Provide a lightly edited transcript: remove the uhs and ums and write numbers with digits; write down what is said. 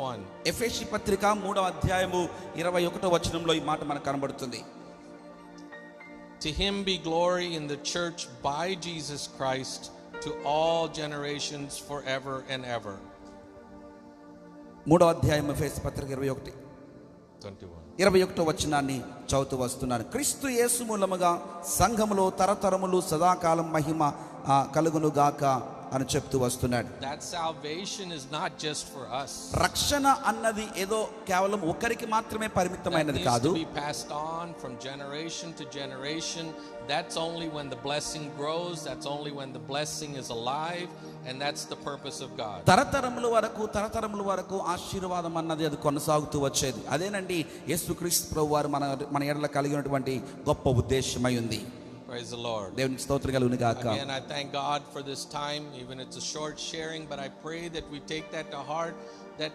1. ఎఫెసీ పత్రిక 3వ అధ్యాయము 21వ వచనంలో ఈ మాట మనకు కనబడుతుంది. To him be glory in the church by Jesus Christ to all generations forever and ever. 3వ అధ్యాయం ఎఫెసీ పత్రిక 21వ వచనాన్ని చదువుతూ వస్తున్నాను. క్రీస్తు యేసు మూలముగా సంఘములో తరతరములు సదాకాలం మహిమ కలుగును గాక అని చెప్తూ వస్తున్నాడు. That salvation is not just for us. రక్షణ అన్నది ఏదో కేవలం ఒకరికి మాత్రమే పరిమితమైనది కాదు. Be passed on from generation to generation. That's only when the blessing grows. That's only when the blessing is alive, and that's the purpose of God. తరతరముల వరకు ఆశీర్వాదం అన్నది అది కొనసాగుతూ వచ్చేది. అదేనండి యేసుక్రీస్తు ప్రభువారు మన ఎడల కలిగినటువంటి గొప్ప ఉద్దేశమై ఉంది. Praise the Lord. దేవునికి స్తోత్రం కలుగును గాక. Again, I thank God for this time, even it's a short sharing, but I pray that we take that to heart, that